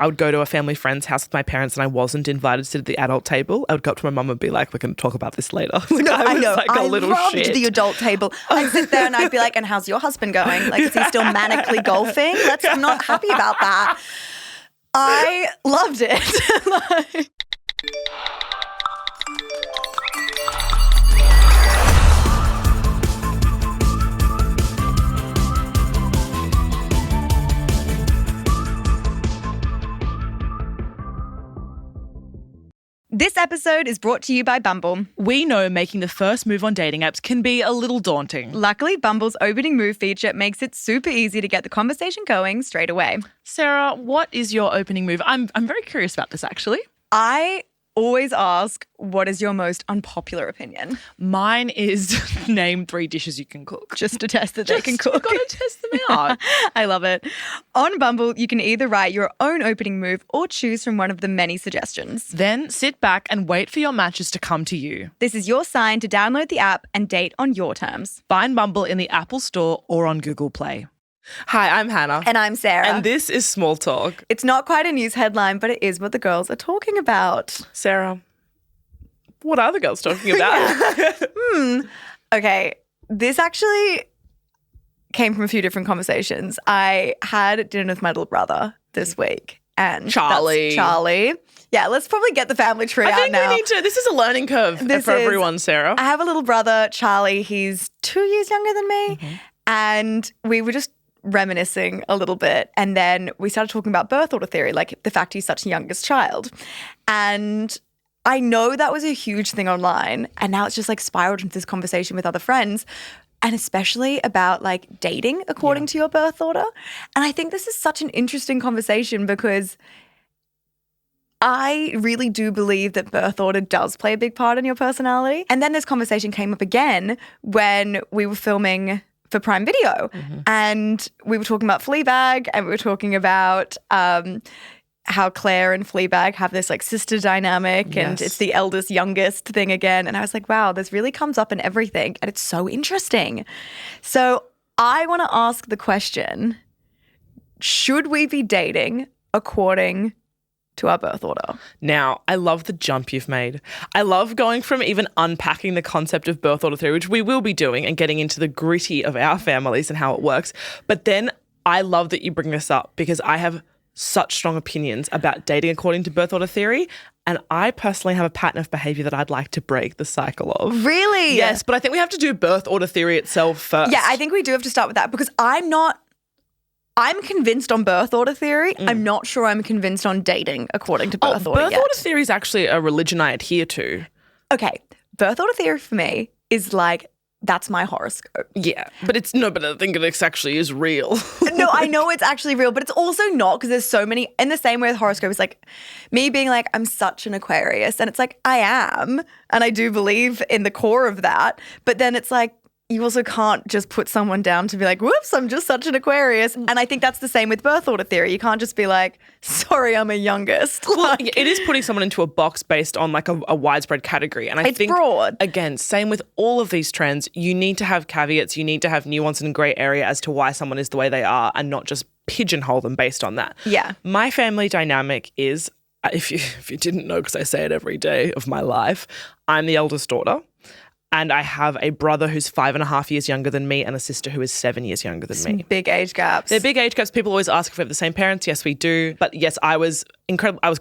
I would go to a family friend's house with my parents and I wasn't invited to sit at the adult table, I would go up to my mum and be like, we're going to talk about this later. Like, No, I know. Like a little loved shit. the adult table. I'd sit there and I'd be like, and how's your husband going? Like, is he still manically golfing? I'm not happy about that. I loved it. This episode is brought to you by Bumble. We know making the first move on dating apps can be a little daunting. Luckily, Bumble's opening move feature makes it super easy to get the conversation going straight away. Sarah, what is your opening move? I'm very curious about this, actually. I always ask, what is your most unpopular opinion? Mine is name 3 dishes you can cook. Just to test that they can cook. You've got to test them out. I love it. On Bumble, you can either write your own opening move or choose from one of the many suggestions. Then sit back and wait for your matches to come to you. This is your sign to download the app and date on your terms. Find Bumble in the Apple Store or on Google Play. Hi, I'm Hannah. And I'm Sarah. And this is Small Talk. It's not quite a news headline, but it is what the girls are talking about. Sarah, what are the girls talking about? Okay, this actually came from a few different conversations. I had dinner with my little brother this week. And Charlie. Yeah, let's probably get the family tree out I think now. we need to. This is a learning curve for everyone, Sarah. I have a little brother, Charlie. He's 2 years younger than me. Mm-hmm. And we were just reminiscing a little bit. And then we started talking about birth order theory, like the fact he's such a youngest child. And I know that was a huge thing online. And now it's just like spiraled into this conversation with other friends. And especially about like dating according to your birth order. And I think this is such an interesting conversation because I really do believe that birth order does play a big part in your personality. And then this conversation came up again when we were filming for Prime Video. Mm-hmm. And we were talking about Fleabag and we were talking about how Claire and Fleabag have this like sister dynamic and it's the eldest, youngest thing again. And I was like, wow, this really comes up in everything and it's so interesting. So I want to ask the question, should we be dating according to our birth order? Now, I love the jump you've made. I love going from even unpacking the concept of birth order theory, which we will be doing, and getting into the gritty of our families and how it works. But then I love that you bring this up because I have such strong opinions about dating according to birth order theory. And I personally have a pattern of behavior that I'd like to break the cycle of. Really? Yes, but I think we have to do birth order theory itself first. Yeah, I think we do have to start with that because I'm convinced on birth order theory. I'm not sure I'm convinced on dating according to birth order Birth order theory is actually a religion I adhere to. Okay, birth order theory for me is like, that's my horoscope. Yeah, but I think it actually is real. No, I know it's actually real, but it's also not because there's so many, in the same way with horoscope, it's like me being like, I'm such an Aquarius. And it's like, I am. And I do believe in the core of that. But then it's like, you also can't just put someone down to be like, whoops, I'm just such an Aquarius. And I think that's the same with birth order theory. You can't just be like, sorry, I'm a youngest. Well, it is putting someone into a box based on like a widespread category. And I think, broad. Again, same with all of these trends, you need to have caveats, you need to have nuance and grey area as to why someone is the way they are and not just pigeonhole them based on that. Yeah. My family dynamic is, if you didn't know because I say it every day of my life, I'm the eldest daughter. And I have a brother who's 5.5 years younger than me and a sister who is 7 years younger than me. Big age gaps. They're big age gaps. People always ask if we have the same parents. Yes, we do. But yes, I was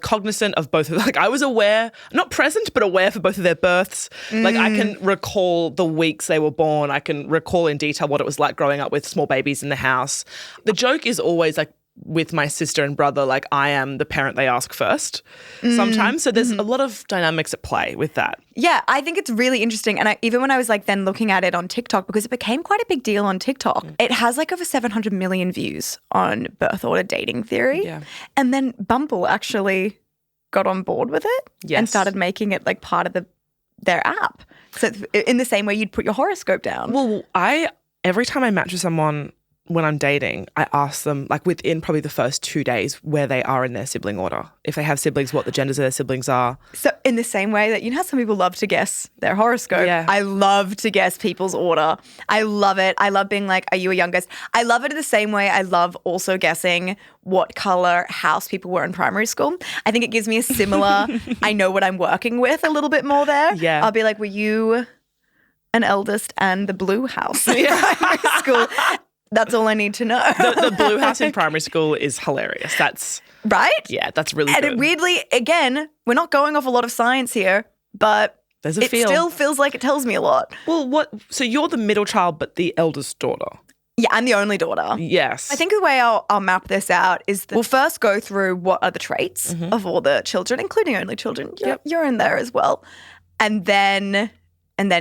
cognizant of both of them. Like I was aware, not present, but aware for both of their births. Like I can recall the weeks they were born. I can recall in detail what it was like growing up with small babies in the house. The joke is always like, with my sister and brother, like I am the parent they ask first sometimes. So there's a lot of dynamics at play with that. Yeah, I think it's really interesting. And even when I was like then looking at it on TikTok, because it became quite a big deal on TikTok, it has like over 700 million views on birth order dating theory. Yeah. And then Bumble actually got on board with it and started making it like part of their app. So in the same way you'd put your horoscope down. Well, every time I match with someone when I'm dating, I ask them like within probably the first 2 days where they are in their sibling order. If they have siblings, what the genders of their siblings are. So in the same way that, you know how some people love to guess their horoscope? Yeah. I love to guess people's order. I love it. I love being like, are you a youngest? I love it in the same way I love also guessing what color house people were in primary school. I think it gives me a similar, I know what I'm working with a little bit more there. Yeah. I'll be like, were you an eldest and the blue house in primary school? That's all I need to know. The blue house in primary school is hilarious. That's right? Yeah, that's really and good. it weirdly, again, we're not going off a lot of science here, but There's a it feel. still feels like it tells me a lot. Well, so you're the middle child, but the eldest daughter. Yeah, I'm the only daughter. Yes. I think the way I'll map this out is that we'll first go through what are the traits of all the children, including only children. You're in there as well. And then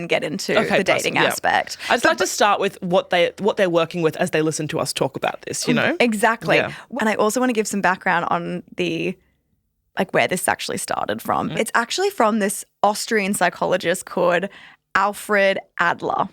get into the dating aspect. I'd like to start with what they're working with as they listen to us talk about this, you know? Exactly. Yeah. And I also want to give some background on where this actually started from. It's actually from this Austrian psychologist called Alfred Adler.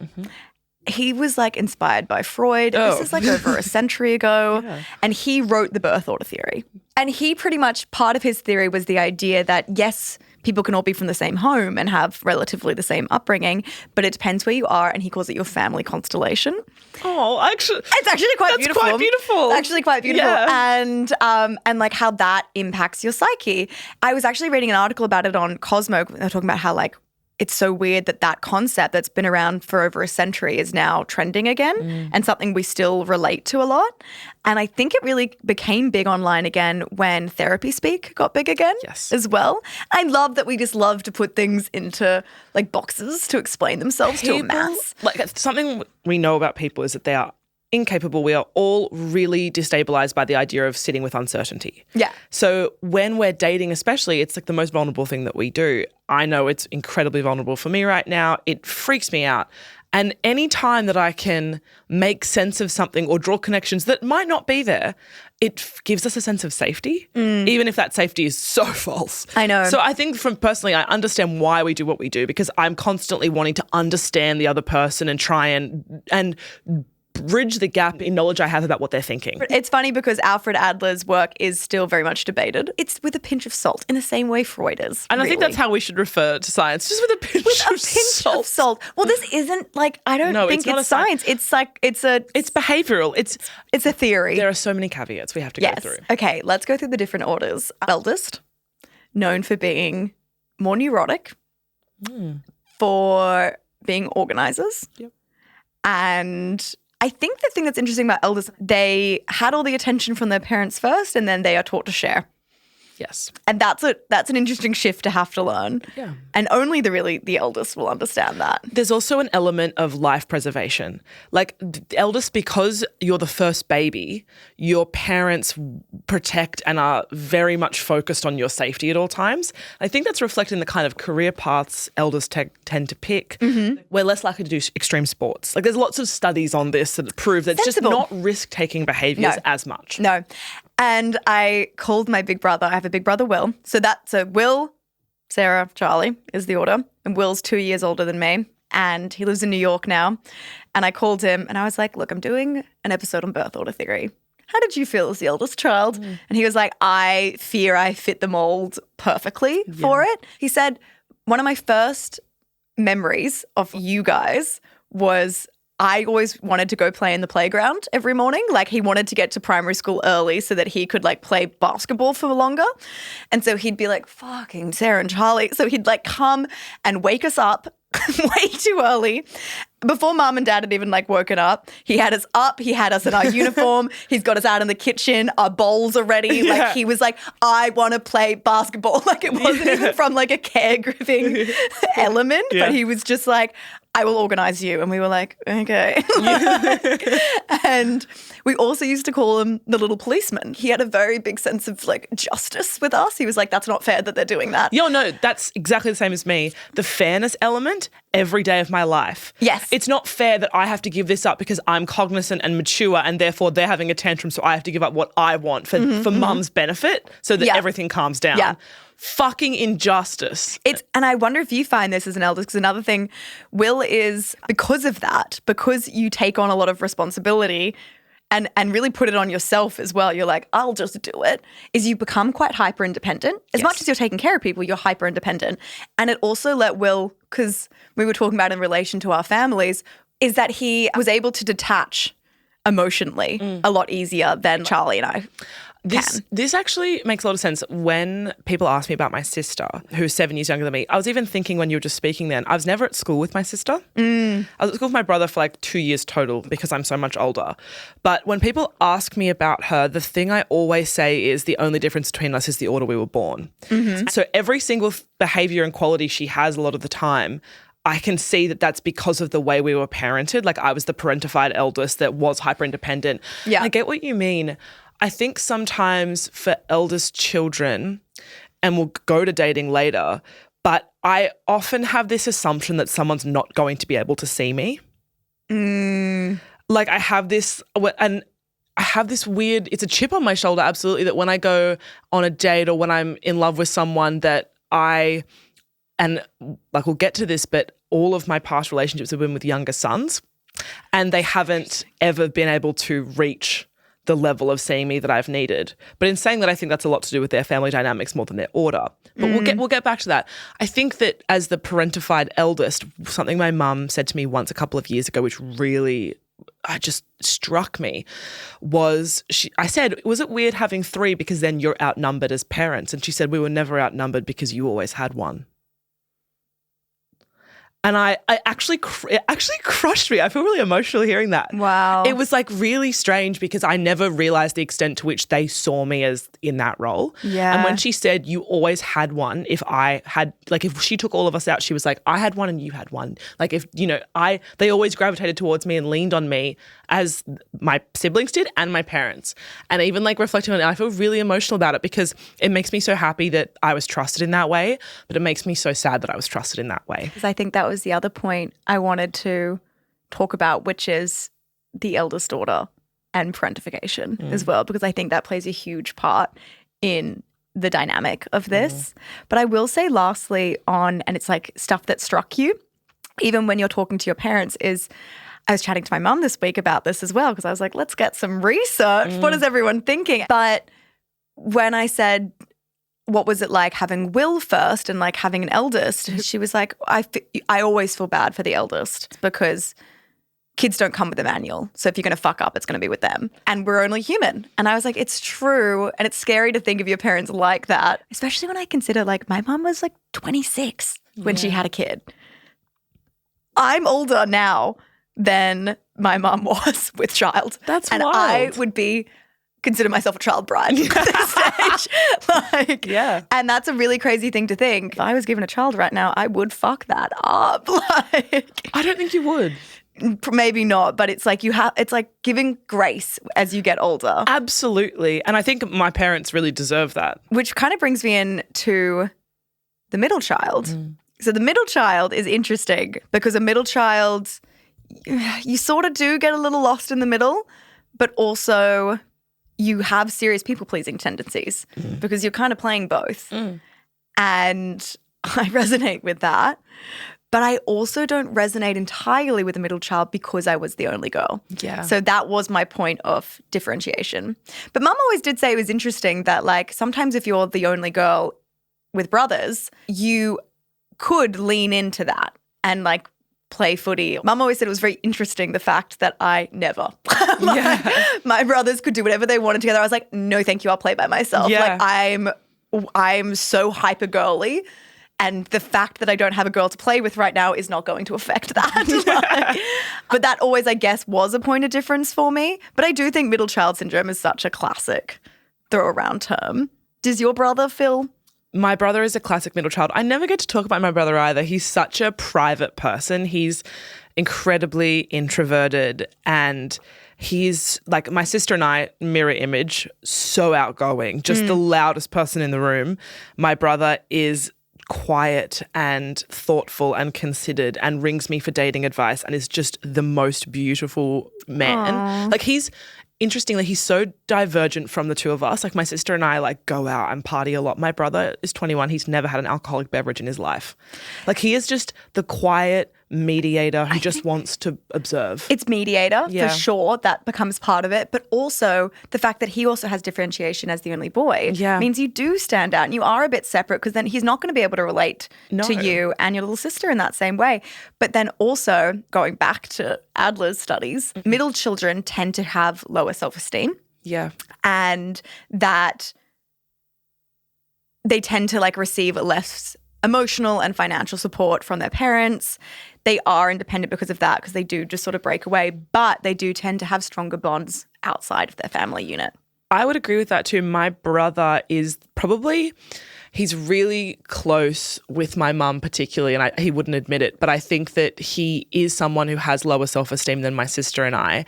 He was like inspired by Freud. This is like over a century ago. And he wrote the birth order theory. And he pretty much, part of his theory was the idea that, yes, people can all be from the same home and have relatively the same upbringing, but it depends where you are, and he calls it your family constellation. Oh, actually, it's actually quite beautiful. Quite beautiful. It's actually quite beautiful, yeah. And like how that impacts your psyche. I was actually reading an article about it on Cosmo. They're talking about how like it's so weird that concept that's been around for over a century is now trending again and something we still relate to a lot. And I think it really became big online again when therapy speak got big again as well. I love that we just love to put things into like boxes to explain themselves to a mass. Like something we know about people is that they are incapable. We are all really destabilized by the idea of sitting with uncertainty. Yeah. So when we're dating, especially, it's like the most vulnerable thing that we do. I know it's incredibly vulnerable for me right now. It freaks me out. And any time that I can make sense of something or draw connections that might not be there, it gives us a sense of safety, even if that safety is so false. I know. So I think personally, I understand why we do what we do, because I'm constantly wanting to understand the other person and try and bridge the gap in knowledge I have about what they're thinking. It's funny because Alfred Adler's work is still very much debated. It's with a pinch of salt, in the same way Freud is. And I think that's how we should refer to science, just with a pinch of salt. Well, this isn't like, I don't think it's science. It's like, it's behavioral. It's a theory. There are so many caveats we have to go through. Okay, let's go through the different orders. Eldest, known for being more neurotic, for being organizers. Yep. And I think the thing that's interesting about eldest, they had all the attention from their parents first, and then they are taught to share. Yes. And that's an interesting shift to have to learn. Yeah. And only the eldest will understand that. There's also an element of life preservation. Like the eldest, because you're the first baby, your parents protect and are very much focused on your safety at all times. I think that's reflected in the kind of career paths eldest tend to pick. We're less likely to do extreme sports. Like there's lots of studies on this that prove that it's just not risk-taking behaviors as much. No. And I called my big brother. I have a big brother, Will. So Will, Sarah, Charlie is the order. And Will's 2 years older than me. And he lives in New York now. And I called him and I was like, look, I'm doing an episode on birth order theory. How did you feel as the eldest child? And he was like, I fear I fit the mold perfectly for it. He said, one of my first memories of you guys was I always wanted to go play in the playground every morning. Like he wanted to get to primary school early so that he could like play basketball for longer. And so he'd be like, fucking Sarah and Charlie. So he'd like come and wake us up way too early. Before mom and dad had even like woken up, he had us up, he had us in our uniform, he's got us out in the kitchen, our bowls are ready. Yeah. Like he was like, I want to play basketball. Like it wasn't even from like a caregiving element, but he was just like, I will organize you. And we were like, okay. And we also used to call him the little policeman. He had a very big sense of like justice with us. He was like, that's not fair that they're doing that. No, that's exactly the same as me. The fairness element every day of my life. Yes. It's not fair that I have to give this up because I'm cognizant and mature and therefore they're having a tantrum, so I have to give up what I want for mum's benefit so that everything calms down. Yeah. Fucking injustice. And I wonder if you find this as an eldest, because another thing, Will is, because of that, because you take on a lot of responsibility and really put it on yourself as well. You're like, I'll just do it, is you become quite hyper independent. As much as you're taking care of people, you're hyper independent. And it also let Will, because we were talking about in relation to our families, is that he was able to detach emotionally a lot easier than Charlie and I can. This actually makes a lot of sense. When people ask me about my sister, who's 7 years younger than me, I was even thinking when you were just speaking then, I was never at school with my sister. I was at school with my brother for like 2 years total because I'm so much older. But when people ask me about her, the thing I always say is the only difference between us is the order we were born. So every single behavior and quality she has a lot of the time, I can see that that's because of the way we were parented. Like I was the parentified eldest that was hyper independent. Yeah. I get what you mean. I think sometimes for eldest children, and we'll go to dating later, but I often have this assumption that someone's not going to be able to see me. Like I have this, and I have this weird, it's a chip on my shoulder, absolutely, that when I go on a date or when I'm in love with someone that and like we'll get to this, but all of my past relationships have been with younger sons and they haven't ever been able to reach the level of seeing me that I've needed. But in saying that, I think that's a lot to do with their family dynamics more than their order. But we'll get back to that. I think that as the parentified eldest, something my mum said to me once a couple of years ago, which really just struck me, was I said, was it weird having three because then you're outnumbered as parents? And she said, we were never outnumbered because you always had one. And it actually crushed me. I feel really emotional hearing that. Wow. It was like really strange because I never realized the extent to which they saw me as in that role. Yeah. And when she said you always had one, if she took all of us out, she was like, I had one and you had one. Like if, they always gravitated towards me and leaned on me as my siblings did and my parents. And even like reflecting on it, I feel really emotional about it because it makes me so happy that I was trusted in that way, but it makes me so sad that I was trusted in that way. Because I think that was the other point I wanted to talk about, which is the eldest daughter and parentification as well, because I think that plays a huge part in the dynamic of this. But I will say lastly and it's like stuff that struck you, even when you're talking to your parents, is I was chatting to my mum this week about this as well because I was like, let's get some research. What is everyone thinking? But when I said, what was it like having Will first and like having an eldest? She was like, I always feel bad for the eldest because kids don't come with a manual. So if you're going to fuck up, it's going to be with them. And we're only human. And I was like, it's true. And it's scary to think of your parents like that, especially when I consider like my mom was like 26 when she had a kid. I'm older now than my mum was with child. That's and wild. I would consider myself a child bride at this stage. And that's a really crazy thing to think. If I was given a child right now, I would fuck that up. I don't think you would. Maybe not, but it's like it's like giving grace as you get older. Absolutely. And I think my parents really deserve that. Which kind of brings me in to the middle child. So the middle child is interesting because a middle child, you sort of do get a little lost in the middle, but also you have serious people-pleasing tendencies because you're kind of playing both. And I resonate with that. But I also don't resonate entirely with the middle child because I was the only girl. Yeah. So that was my point of differentiation. But mum always did say it was interesting that like sometimes if you're the only girl with brothers, you could lean into that and like play footy. Mum always said it was very interesting the fact that I never. My brothers could do whatever they wanted together. I was like, no, thank you. I'll play by myself. Yeah. Like I'm so hyper girly. And the fact that I don't have a girl to play with right now is not going to affect that. But that always, I guess, was a point of difference for me. But I do think middle child syndrome is such a classic throw around term. Does your brother feel? My brother is a classic middle child. I never get to talk about my brother either. He's such a private person. He's incredibly introverted and he's like my sister and I, mirror image, so outgoing, just the loudest person in the room. My brother is quiet and thoughtful and considered and rings me for dating advice and is just the most beautiful man. Aww. Like interestingly, he's so divergent from the two of us. Like my sister and I like go out and party a lot. My brother is 21. He's never had an alcoholic beverage in his life. Like he is just the quiet, mediator who just wants to observe? It's mediator Yeah. for sure. That becomes part of it. But also the fact that he also has differentiation as the only boy means you do stand out and you are a bit separate, because then he's not going to be able to relate to you and your little sister in that same way. But then also going back to Adler's studies, middle children tend to have lower self-esteem. Yeah. And that they tend to like receive less emotional and financial support from their parents. They are independent because of that, because they do just sort of break away, but they do tend to have stronger bonds outside of their family unit. I would agree with that too. My brother is probably, he's really close with my mum particularly, and he wouldn't admit it, but I think that he is someone who has lower self-esteem than my sister and I.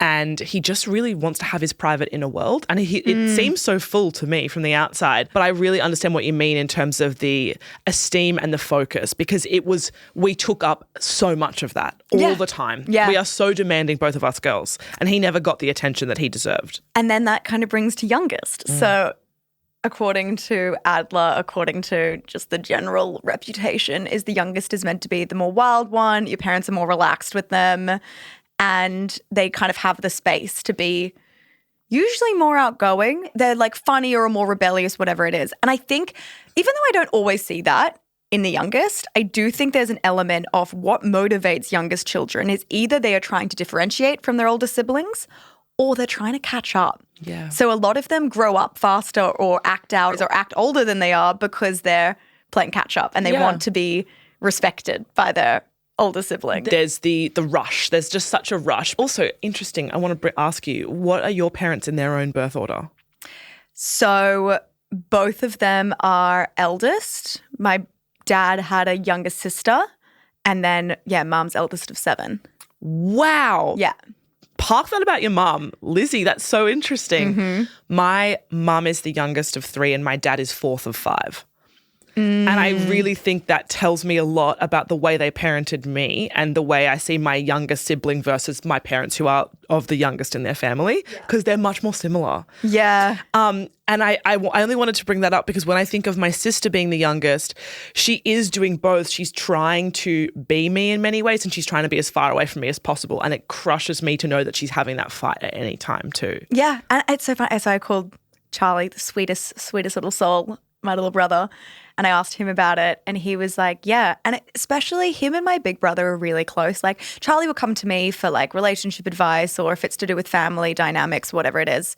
And he just really wants to have his private inner world. And it seems so full to me from the outside. But I really understand what you mean in terms of the esteem and the focus, because we took up so much of that all the time. Yeah. We are so demanding, both of us girls. And he never got the attention that he deserved. And then that kind of brings to youngest. So according to Adler, according to just the general reputation, is the youngest is meant to be the more wild one. Your parents are more relaxed with them. And they kind of have the space to be usually more outgoing. They're like funnier or more rebellious, whatever it is. And I think, even though I don't always see that in the youngest, I do think there's an element of what motivates youngest children is either they are trying to differentiate from their older siblings or they're trying to catch up. Yeah. So a lot of them grow up faster or act out or act older than they are because they're playing catch up and they want to be respected by their older sibling. There's the rush. There's just such a rush. Also, interesting, I want to ask you, what are your parents in their own birth order? So both of them are eldest. My dad had a younger sister, and then, mum's eldest of 7. Wow. Yeah. Park that about your mum. Lizzie, that's so interesting. My mum is the youngest of 3 and my dad is 4th of 5. And I really think that tells me a lot about the way they parented me and the way I see my younger sibling versus my parents who are of the youngest in their family, because they're much more similar. Yeah. And I only wanted to bring that up because when I think of my sister being the youngest, she is doing both. She's trying to be me in many ways and she's trying to be as far away from me as possible. And it crushes me to know that she's having that fight at any time too. Yeah. And it's so funny. So I called Charlie the sweetest little soul, my little brother. And I asked him about it and he was like, yeah. And especially him and my big brother are really close. Like Charlie will come to me for like relationship advice, or if it's to do with family dynamics, whatever it is,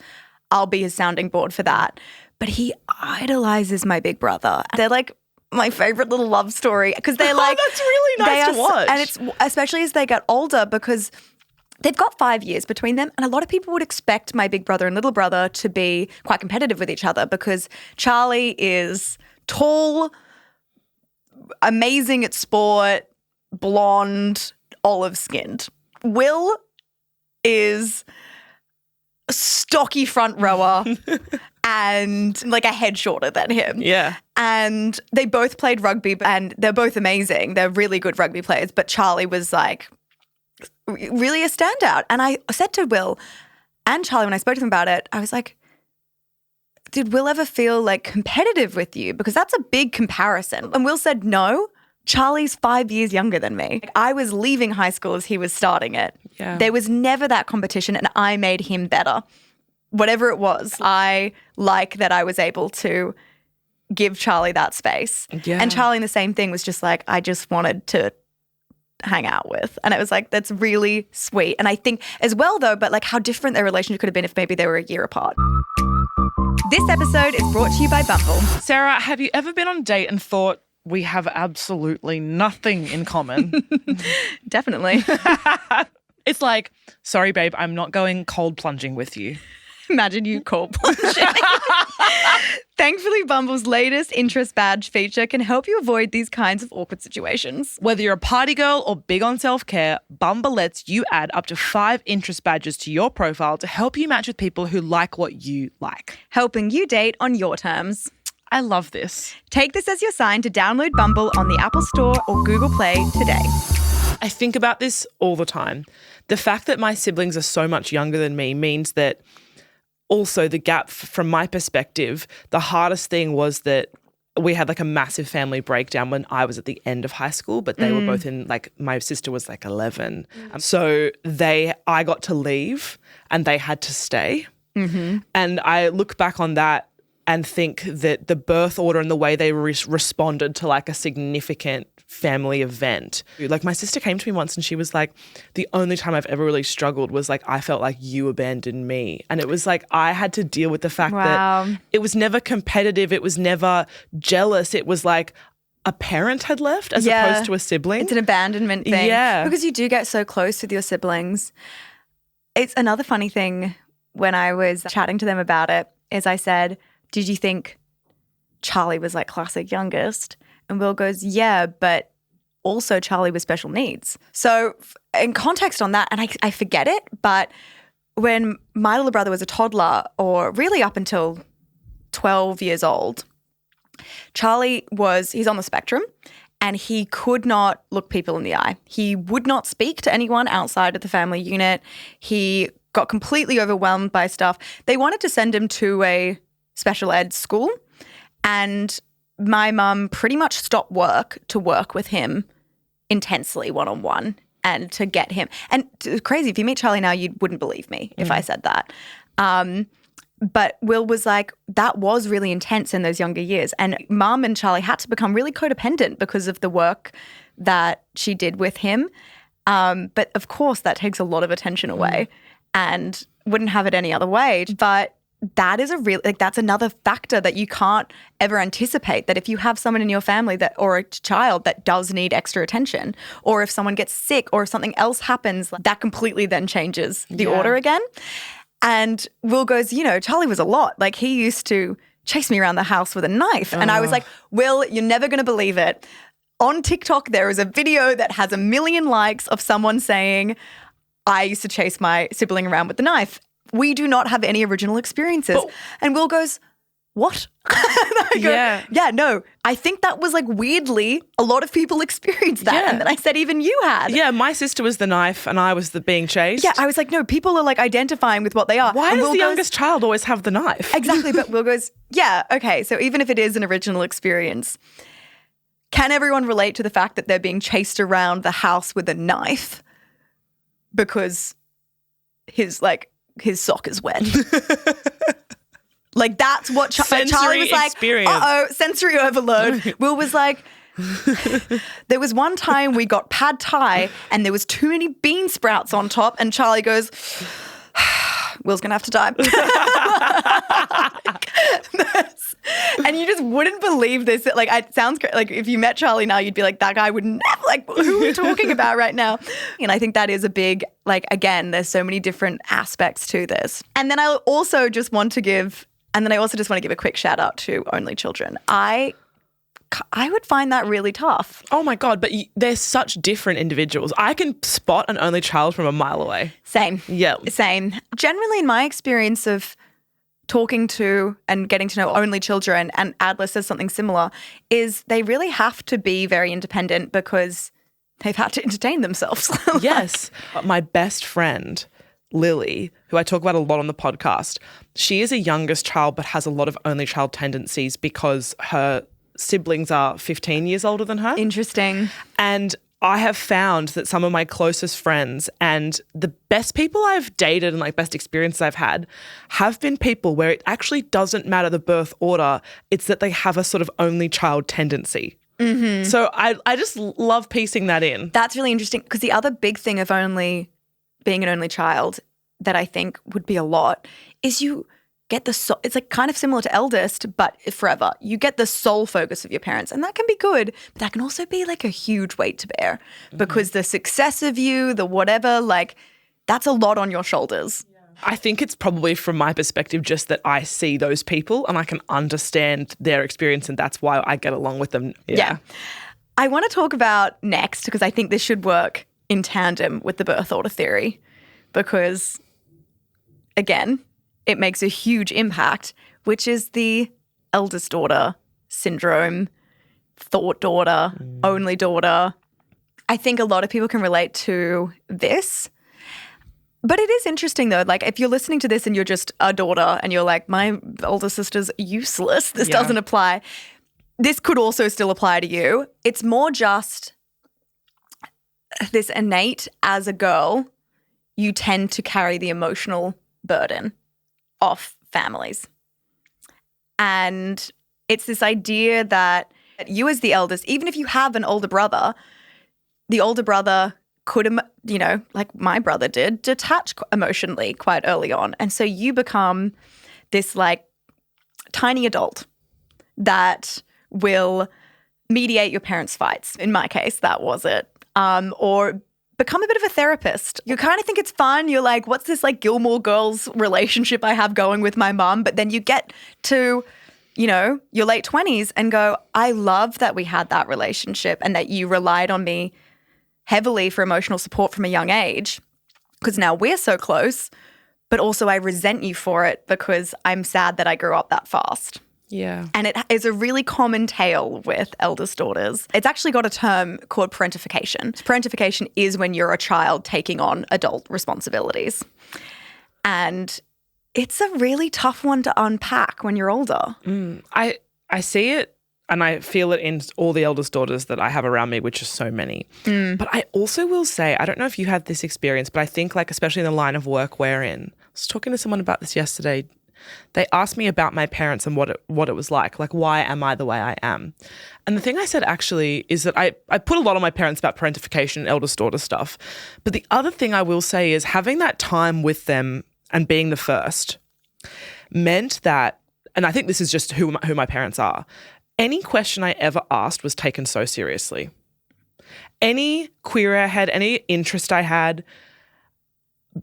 I'll be his sounding board for that. But he idolizes my big brother. They're like my favorite little love story because they're like, that's really nice to watch. And it's especially as they get older, because they've got 5 years between them, and a lot of people would expect my big brother and little brother to be quite competitive with each other because Charlie is tall, amazing at sport, blonde, olive-skinned. Will is a stocky front rower and like a head shorter than him. Yeah. And they both played rugby and they're both amazing. They're really good rugby players, but Charlie was like really a standout. And I said to Will and Charlie when I spoke to them about it, I was like, did Will ever feel like competitive with you? Because that's a big comparison. And Will said, no, Charlie's 5 years younger than me. I was leaving high school as he was starting it. Yeah. There was never that competition and I made him better. Whatever it was, I like that I was able to give Charlie that space. Yeah. And Charlie, the same thing, was just like, I just wanted to hang out with. And it was like, that's really sweet. And I think as well though, but like how different their relationship could have been if maybe they were a year apart. This episode is brought to you by Bumble. Sarah, have you ever been on a date and thought we have absolutely nothing in common? Definitely. It's like, sorry, babe, I'm not going cold plunging with you. Imagine you cold plunging. Thankfully, Bumble's latest interest badge feature can help you avoid these kinds of awkward situations. Whether you're a party girl or big on self-care, Bumble lets you add up to 5 interest badges to your profile to help you match with people who like what you like. Helping you date on your terms. I love this. Take this as your sign to download Bumble on the Apple Store or Google Play today. I think about this all the time. The fact that my siblings are so much younger than me means that also the gap from my perspective, the hardest thing was that we had like a massive family breakdown when I was at the end of high school, but they were both in like, my sister was like 11. So I got to leave and they had to stay. And I look back on that and think that the birth order and the way they responded to like a significant family event. Like my sister came to me once and she was like, the only time I've ever really struggled was like, I felt like you abandoned me. And it was like, I had to deal with the fact that it was never competitive. It was never jealous. It was like a parent had left as opposed to a sibling. It's an abandonment thing. Yeah. Because you do get so close with your siblings. It's another funny thing when I was chatting to them about it is I said, did you think Charlie was like classic youngest? And Will goes, yeah, but also Charlie was special needs. So in context on that, and I forget it, but when my little brother was a toddler or really up until 12 years old, he's on the spectrum and he could not look people in the eye. He would not speak to anyone outside of the family unit. He got completely overwhelmed by stuff. They wanted to send him to a special ed school and my mum pretty much stopped work to work with him intensely one-on-one and to get him. And it's crazy, if you meet Charlie now, you wouldn't believe me if I said that. But Will was like, that was really intense in those younger years. And Mum and Charlie had to become really codependent because of the work that she did with him. But of course, that takes a lot of attention away and wouldn't have it any other way. But that is that's another factor that you can't ever anticipate, that if you have someone in your family or a child that does need extra attention, or if someone gets sick or if something else happens, that completely then changes the order again. And Will goes, Charlie was a lot. Like he used to chase me around the house with a knife. And I was like, Will, you're never going to believe it. On TikTok, there is a video that has 1 million likes of someone saying, I used to chase my sibling around with the knife. We do not have any original experiences. And Will goes, what? I go, yeah, no, I think that was like weirdly, a lot of people experienced that. Yeah. And then I said, even you had. Yeah, my sister was the knife and I was the being chased. Yeah, I was like, no, people are like identifying with what they are. Why does the youngest child always have the knife? Exactly, but Will goes, yeah, okay, so even if it is an original experience, can everyone relate to the fact that they're being chased around the house with a knife because his sock is wet? Like that's what Charlie was like, uh-oh, sensory overload. Will was like, there was one time we got pad thai and there was too many bean sprouts on top and Charlie goes, Will's going to have to die. And you just wouldn't believe this. Like, it sounds like if you met Charlie now, you'd be like, that guy would never, like, who are we talking about right now? And I think that is a big, like, again, there's so many different aspects to this. And then I also just want to give a quick shout out to only children. I would find that really tough. Oh my God, but they're such different individuals. I can spot an only child from a mile away. Same. Yeah. Same. Generally, in my experience of talking to and getting to know only children, and Adler says something similar, is they really have to be very independent because they've had to entertain themselves. Yes. My best friend, Lily, who I talk about a lot on the podcast, she is a youngest child but has a lot of only child tendencies because her siblings are 15 years older than her. Interesting. And I have found that some of my closest friends and the best people I've dated and like best experiences I've had have been people where it actually doesn't matter the birth order. It's that they have a sort of only child tendency. Mm-hmm. So I just love piecing that in. That's really interesting because the other big thing of being an only child that I think would be a lot is you get it's like kind of similar to eldest, but forever. You get the sole focus of your parents, and that can be good, but that can also be like a huge weight to bear because the success of you, the whatever, like that's a lot on your shoulders. Yeah. I think it's probably from my perspective just that I see those people and I can understand their experience and that's why I get along with them. Yeah. I want to talk about next because I think this should work in tandem with the birth order theory because, again, it makes a huge impact, which is the eldest daughter syndrome, thought daughter, only daughter. I think a lot of people can relate to this. But it is interesting though, like if you're listening to this and you're just a daughter and you're like, my older sister's useless, this doesn't apply. this could also still apply to you. It's more just this innate, as a girl, you tend to carry the emotional burden of families. And it's this idea that you as the eldest, even if you have an older brother, the older brother could, like my brother did, detach emotionally quite early on. And so you become this like tiny adult that will mediate your parents' fights. In my case, that was it. Or become a bit of a therapist. You kind of think it's fun. You're like, what's this like Gilmore Girls relationship I have going with my mum? But then you get to, your late 20s and go, I love that we had that relationship and that you relied on me heavily for emotional support from a young age because now we're so close, but also I resent you for it because I'm sad that I grew up that fast. Yeah. And it is a really common tale with eldest daughters. It's actually got a term called parentification. Parentification is when you're a child taking on adult responsibilities. And it's a really tough one to unpack when you're older. I see it and I feel it in all the eldest daughters that I have around me, which is so many. But I also will say, I don't know if you had this experience, but I think like especially in the line of work we're in, I was talking to someone about this yesterday. They asked me about my parents and what it was like why am I the way I am? And the thing I said actually is that I put a lot on my parents about parentification and eldest daughter stuff. But the other thing I will say is having that time with them and being the first meant that, and I think this is just who my parents are, any question I ever asked was taken so seriously. Any query I had, any interest I had,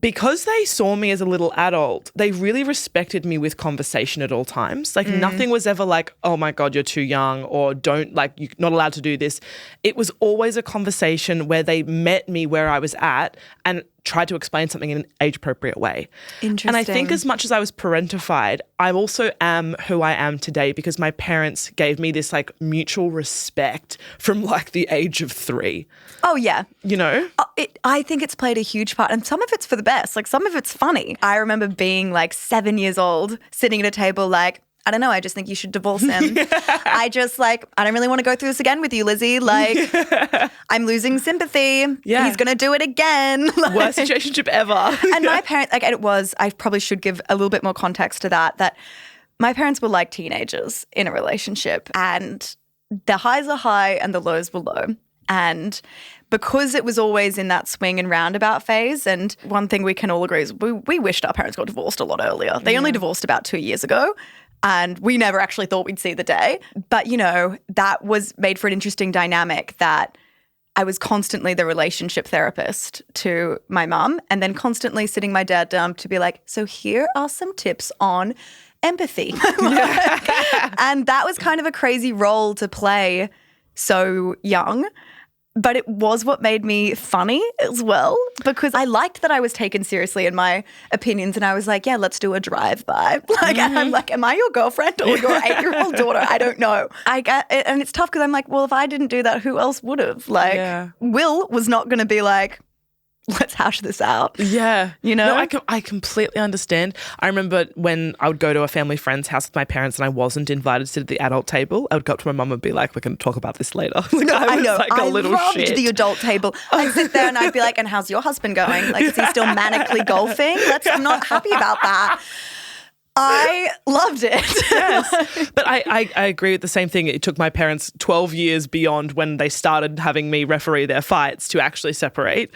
because they saw me as a little adult, they really respected me with conversation at all times. Like nothing was ever like, oh my God, you're too young or don't you're not allowed to do this. It was always a conversation where they met me where I was at and tried to explain something in an age-appropriate way. Interesting. And I think as much as I was parentified, I also am who I am today because my parents gave me this like mutual respect from like the age of 3. Oh, yeah. I think it's played a huge part, and some of it's for the best. Like some of it's funny. I remember being like 7 years old, sitting at a table like, I don't know, I just think you should divorce him. I don't really want to go through this again with you, Lizzie. Like, I'm losing sympathy. Yeah. He's going to do it again. Like, worst situationship ever. And my parents, I probably should give a little bit more context to that my parents were like teenagers in a relationship and the highs are high and the lows were low. And because it was always in that swing and roundabout phase, and one thing we can all agree is we wished our parents got divorced a lot earlier. They only divorced about 2 years ago. And we never actually thought we'd see the day. But, that was made for an interesting dynamic that I was constantly the relationship therapist to my mum and then constantly sitting my dad down to be like, so here are some tips on empathy. And that was kind of a crazy role to play so young. But it was what made me funny as well because I liked that I was taken seriously in my opinions and I was like, yeah, let's do a drive-by. And I'm like, am I your girlfriend or your 8-year-old daughter? I don't know. And it's tough because I'm like, well, if I didn't do that, who else would have? Will was not going to be like, let's hash this out. Yeah. No, I completely understand. I remember when I would go to a family friend's house with my parents and I wasn't invited to sit at the adult table, I would go up to my mum and be like, we're going to talk about this later. I know. I loved the adult table. I'd sit there and I'd be like, and how's your husband going? Like, is he still manically golfing? I'm not happy about that. I loved it. Yes. But I agree with the same thing. It took my parents 12 years beyond when they started having me referee their fights to actually separate.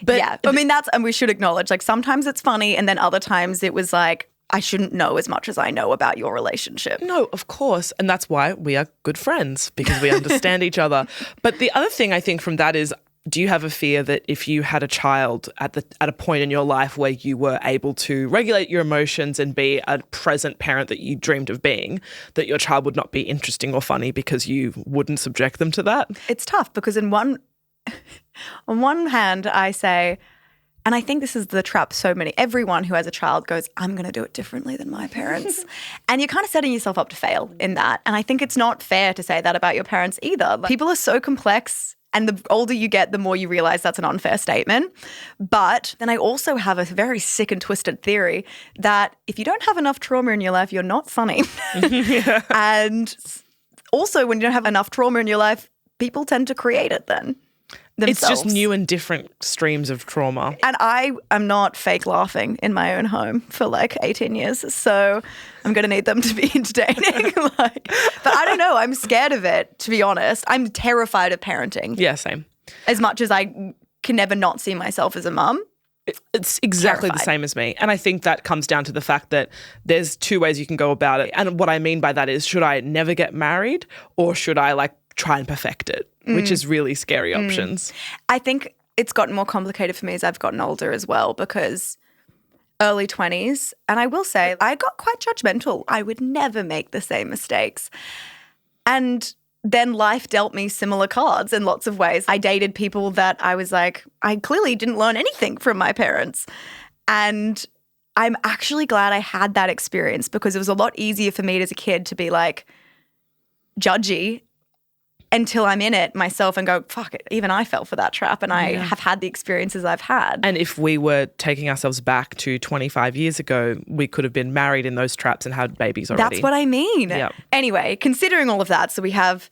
But yeah, and we should acknowledge, like sometimes it's funny and then other times it was like, I shouldn't know as much as I know about your relationship. No, of course. And that's why we are good friends because we understand each other. But the other thing I think from that is, do you have a fear that if you had a child at a point in your life where you were able to regulate your emotions and be a present parent that you dreamed of being, that your child would not be interesting or funny because you wouldn't subject them to that? It's tough because on one hand I say, and I think this is the trap everyone who has a child goes, I'm going to do it differently than my parents. And you're kind of setting yourself up to fail in that. And I think it's not fair to say that about your parents either. People are so complex. And the older you get, the more you realize that's an unfair statement. But then I also have a very sick and twisted theory that if you don't have enough trauma in your life, you're not funny. And also, when you don't have enough trauma in your life, people tend to create it then themselves. It's just new and different streams of trauma. And I am not fake laughing in my own home for like 18 years. So I'm going to need them to be entertaining. But I don't know. I'm scared of it, to be honest. I'm terrified of parenting. Yeah, same. As much as I can never not see myself as a mum. It's exactly the same as me. And I think that comes down to the fact that there's two ways you can go about it. And what I mean by that is, should I never get married or should I like try and perfect it, which is really scary options. I think it's gotten more complicated for me as I've gotten older as well, because early 20s, and I will say I got quite judgmental. I would never make the same mistakes. And then life dealt me similar cards in lots of ways. I dated people that I was like, I clearly didn't learn anything from my parents. And I'm actually glad I had that experience, because it was a lot easier for me as a kid to be like judgy until I'm in it myself and go, fuck it, even I fell for that trap, and I have had the experiences I've had. And if we were taking ourselves back to 25 years ago, we could have been married in those traps and had babies already. That's what I mean. Yep. Anyway, considering all of that, so we have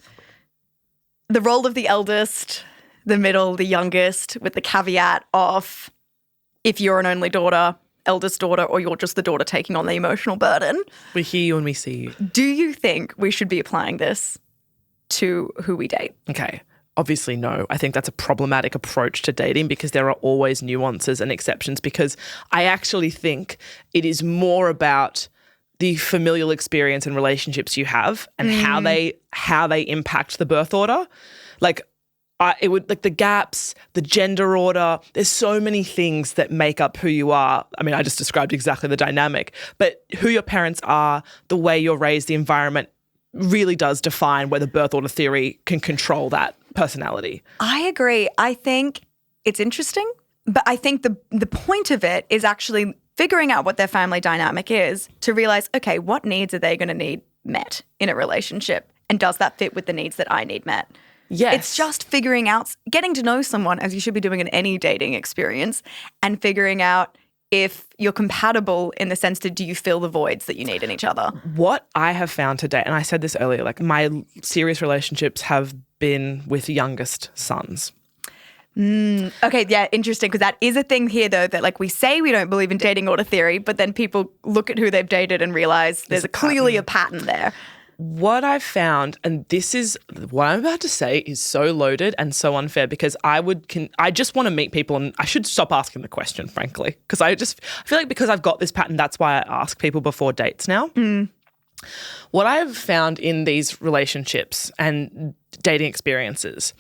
the role of the eldest, the middle, the youngest, with the caveat of if you're an only daughter, eldest daughter, or you're just the daughter taking on the emotional burden. We hear you and we see you. Do you think we should be applying this to who we date? Okay. Obviously, no. I think that's a problematic approach to dating, because there are always nuances and exceptions, because I actually think it is more about the familial experience and relationships you have and how they impact the birth order. Like it would, like the gaps, the gender order, there's so many things that make up who you are. I mean, I just described exactly the dynamic, but who your parents are, the way you're raised, the environment really does define whether birth order theory can control that personality. I agree. I think it's interesting, but I think the point of it is actually figuring out what their family dynamic is to realize, okay, what needs are they going to need met in a relationship? And does that fit with the needs that I need met? Yes. It's just figuring out, getting to know someone, as you should be doing in any dating experience, and figuring out if you're compatible in the sense that do you fill the voids that you need in each other? What I have found today, and I said this earlier, like my serious relationships have been with youngest sons. Okay, yeah, interesting, because that is a thing here, though, that like we say we don't believe in dating order theory, but then people look at who they've dated and realize there's clearly a pattern there. What I've found, and this is what I'm about to say is so loaded and so unfair, because I just want to meet people, and I should stop asking the question, frankly, because I feel like because I've got this pattern, that's why I ask people before dates now. What I've found in these relationships and dating experiences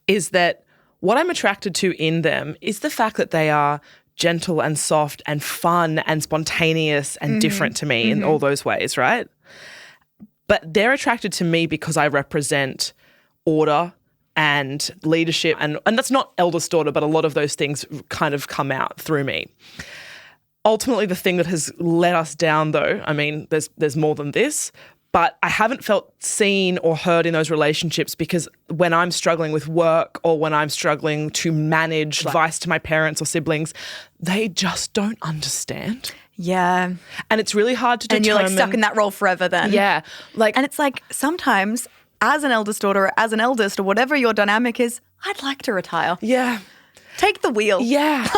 is that what I'm attracted to in them is the fact that they are gentle and soft and fun and spontaneous and different to me in all those ways, right? But they're attracted to me because I represent order and leadership. And that's not eldest daughter, but a lot of those things kind of come out through me. Ultimately, the thing that has let us down, though, I mean, there's more than this, but I haven't felt seen or heard in those relationships, because when I'm struggling with work or when I'm struggling to manage advice to my parents or siblings, they just don't understand. Yeah. And it's really hard to determine. And you're like stuck in that role forever then. Yeah. And it's like sometimes as an eldest daughter or as an eldest or whatever your dynamic is, I'd like to retire. Yeah. Take the wheel. Yeah.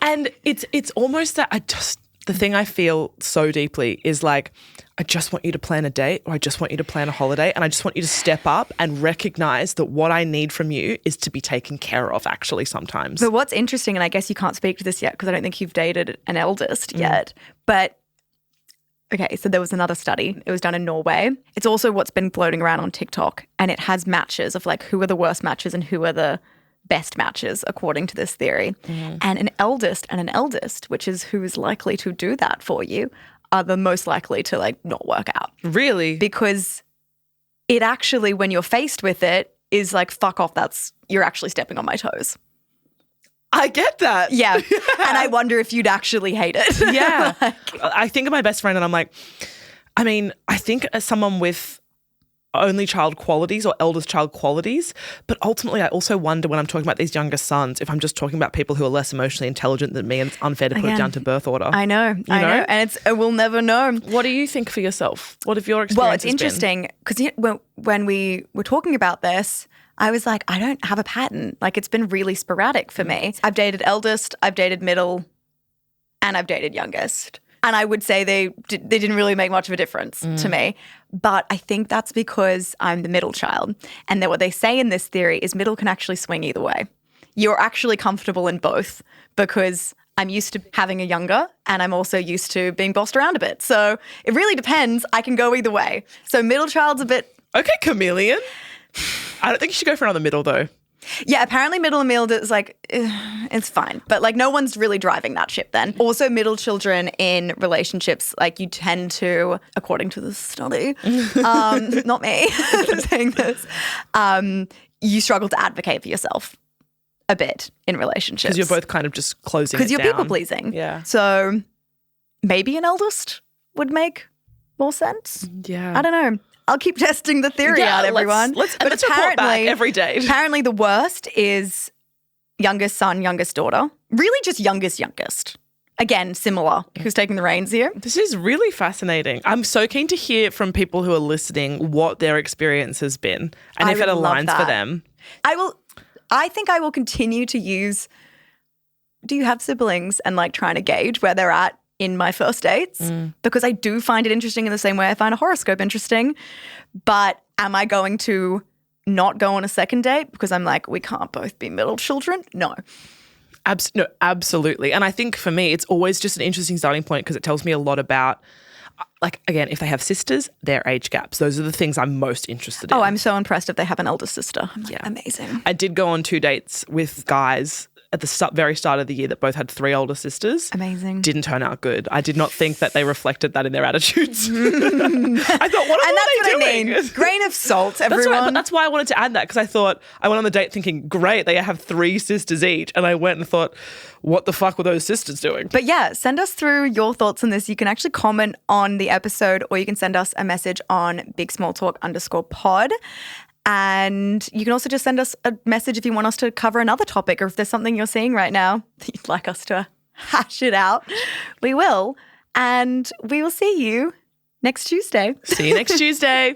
And it's almost that the thing I feel so deeply is like, I just want you to plan a date, or I just want you to plan a holiday, and I just want you to step up and recognize that what I need from you is to be taken care of, actually, sometimes. But what's interesting, and I guess you can't speak to this yet because I don't think you've dated an eldest yet, but okay, so there was another study. It was done in Norway. It's also what's been floating around on TikTok, and it has matches of like who are the worst matches and who are the best matches according to this theory. And an eldest, which is who is likely to do that for you, are the most likely to like not work out. Really? Because it actually, when you're faced with it, is like, fuck off, you're actually stepping on my toes. I get that. Yeah. And I wonder if you'd actually hate it. Yeah. I think of my best friend and I'm like, I mean, I think as someone with only child qualities or eldest child qualities. But ultimately, I also wonder when I'm talking about these younger sons, if I'm just talking about people who are less emotionally intelligent than me, and it's unfair to put it down to birth order. I know. And we'll never know. What do you think for yourself? What have your experiences Well, it's interesting because when we were talking about this, I was like, I don't have a pattern. Like, it's been really sporadic for me. I've dated eldest, I've dated middle, and I've dated youngest. And I would say they didn't really make much of a difference to me. But I think that's because I'm the middle child. And what they say in this theory is middle can actually swing either way. You're actually comfortable in both because I'm used to having a younger and I'm also used to being bossed around a bit. So it really depends. I can go either way. So middle child's a bit... Okay, chameleon. I don't think you should go for another middle though. Yeah, apparently middle and middle is like, it's fine. But like no one's really driving that ship then. Also middle children in relationships, like you tend to, according to the study, not me saying this, you struggle to advocate for yourself a bit in relationships. Because you're both kind of just closing it down. Because you're people pleasing. Yeah. So maybe an eldest would make more sense. Yeah. I don't know. I'll keep testing the theory out, everyone. Let's report back every day. Apparently the worst is youngest son, youngest daughter. Really just youngest. Again, similar. Who's taking the reins here? This is really fascinating. I'm so keen to hear from people who are listening what their experience has been and if it aligns for them. I think I will continue to use, do you have siblings, and like trying to gauge where they're at in my first dates because I do find it interesting in the same way I find a horoscope interesting. But am I going to not go on a second date because I'm like, we can't both be middle children? No. No, absolutely. And I think for me, it's always just an interesting starting point because it tells me a lot about, like, again, if they have sisters, their age gaps. Those are the things I'm most interested in. Oh, I'm so impressed if they have an older sister. I'm like, amazing. I did go on 2 dates with guys at the very start of the year that both had 3 older sisters. Amazing. Didn't turn out good. I did not think that they reflected that in their attitudes. I thought, what are they doing? I mean. Grain of salt, everyone. That's why I wanted to add that because I thought, I went on the date thinking, great, they have 3 sisters each. And I went and thought, what the fuck were those sisters doing? But yeah, send us through your thoughts on this. You can actually comment on the episode or you can send us a message on bigsmalltalk_pod. And you can also just send us a message if you want us to cover another topic or if there's something you're seeing right now that you'd like us to hash it out. We will. And we will see you next Tuesday. See you next Tuesday.